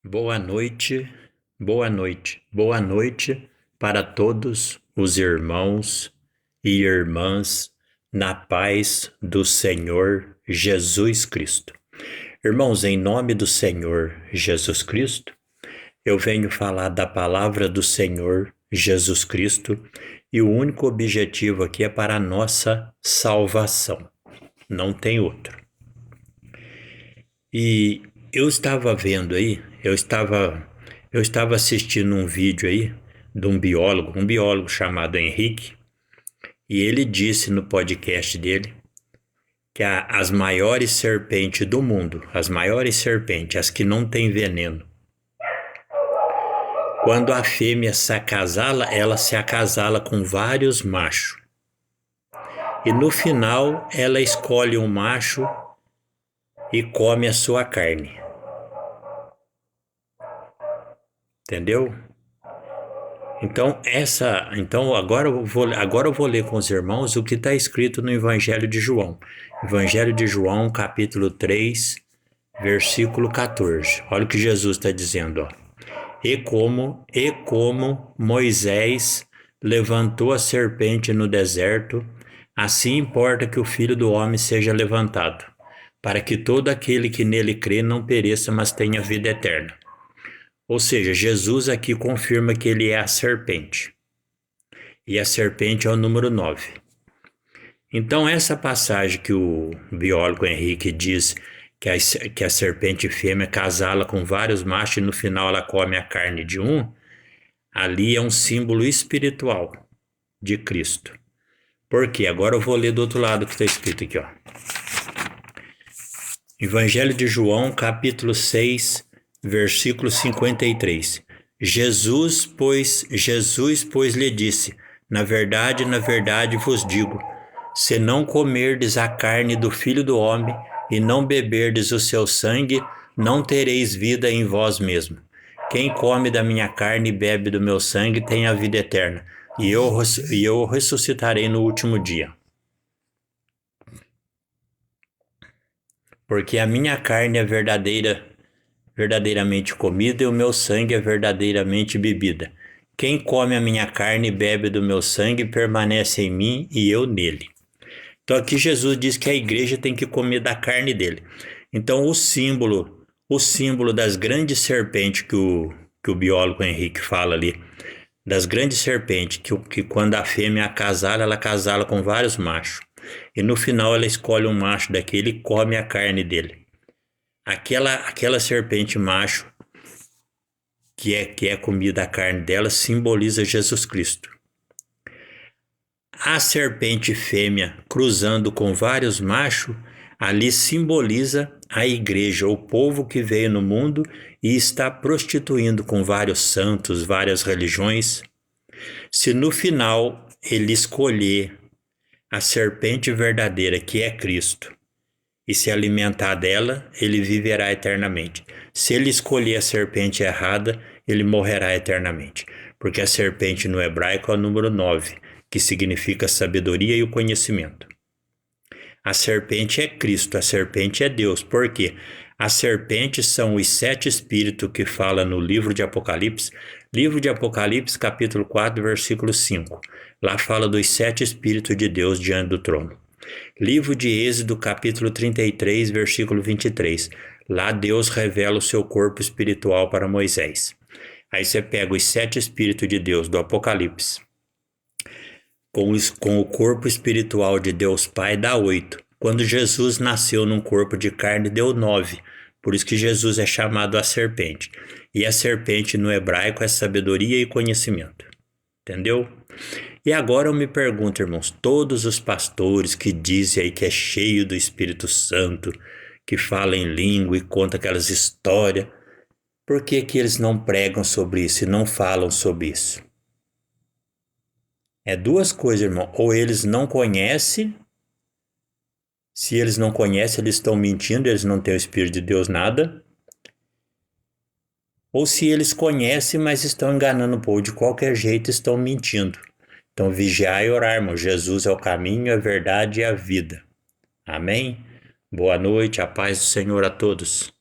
Boa noite, boa noite, boa noite para todos os irmãos e irmãs na paz do Senhor Jesus Cristo. Irmãos, em nome do Senhor Jesus Cristo, eu venho falar da palavra do Senhor Jesus Cristo e o único objetivo aqui é para a nossa salvação, não tem outro. E eu estava vendo aí, eu estava assistindo um vídeo aí de um biólogo chamado Henrique, e ele disse no podcast dele que as maiores serpentes do mundo, as maiores serpentes, as que não têm veneno, quando a fêmea se acasala, ela se acasala com vários machos. E no final ela escolhe um macho e come a sua carne. Entendeu? Então agora eu vou ler com os irmãos o que está escrito no Evangelho de João. Evangelho de João, capítulo 3, versículo 14. Olha o que Jesus está dizendo, ó. E como Moisés levantou a serpente no deserto, assim importa que o Filho do Homem seja levantado, para que todo aquele que nele crê não pereça, mas tenha vida eterna. Ou seja, Jesus aqui confirma que ele é a serpente. E a serpente é o número 9. Então, essa passagem que o biólogo Henrique diz que a serpente fêmea casala com vários machos e no final ela come a carne de um, ali é um símbolo espiritual de Cristo. Por quê? Agora eu vou ler do outro lado que está escrito aqui, ó. Evangelho de João, capítulo 6, versículo 53. Jesus, pois, lhe disse: na verdade vos digo, se não comerdes a carne do Filho do Homem e não beberdes o seu sangue, não tereis vida em vós mesmo. Quem come da minha carne e bebe do meu sangue tem a vida eterna, e eu ressuscitarei no último dia. Porque a minha carne é verdadeiramente comida e o meu sangue é verdadeiramente bebida. Quem come a minha carne e bebe do meu sangue permanece em mim e eu nele. Então aqui Jesus diz que a igreja tem que comer da carne dele. Então o símbolo das grandes serpentes que o biólogo Henrique fala ali, das grandes serpentes, que quando a fêmea acasala, ela acasala com vários machos. E no final ela escolhe um macho daquele e come a carne dele. Aquela serpente macho que é comida a carne dela simboliza Jesus Cristo. A serpente fêmea cruzando com vários machos ali simboliza a igreja, o povo que veio no mundo e está prostituindo com vários santos, várias religiões. Se no final ele escolher a serpente verdadeira, que é Cristo, e se alimentar dela, ele viverá eternamente. Se ele escolher a serpente errada, ele morrerá eternamente. Porque a serpente no hebraico é o número 9, que significa sabedoria e o conhecimento. A serpente é Cristo, a serpente é Deus. Por quê? As serpentes são os 7 espíritos que fala no livro de Apocalipse. Livro de Apocalipse, capítulo 4, versículo 5. Lá fala dos 7 espíritos de Deus diante do trono. Livro de Êxodo, capítulo 33, versículo 23. Lá Deus revela o seu corpo espiritual para Moisés. Aí você pega os 7 espíritos de Deus do Apocalipse. Com o corpo espiritual de Deus Pai dá 8. Quando Jesus nasceu num corpo de carne deu 9. Por isso que Jesus é chamado a serpente. E a serpente no hebraico é sabedoria e conhecimento. Entendeu? E agora eu me pergunto, irmãos, todos os pastores que dizem aí que é cheio do Espírito Santo, que fala em língua e conta aquelas histórias, por que eles não pregam sobre isso e não falam sobre isso? É duas coisas, irmão. Ou eles não conhecem, se eles não conhecem, eles estão mentindo, eles não têm o Espírito de Deus nada. Ou se eles conhecem, mas estão enganando o povo, de qualquer jeito estão mentindo. Então vigiai e orar, irmão. Jesus é o caminho, a verdade e a vida. Amém? Boa noite, a paz do Senhor a todos.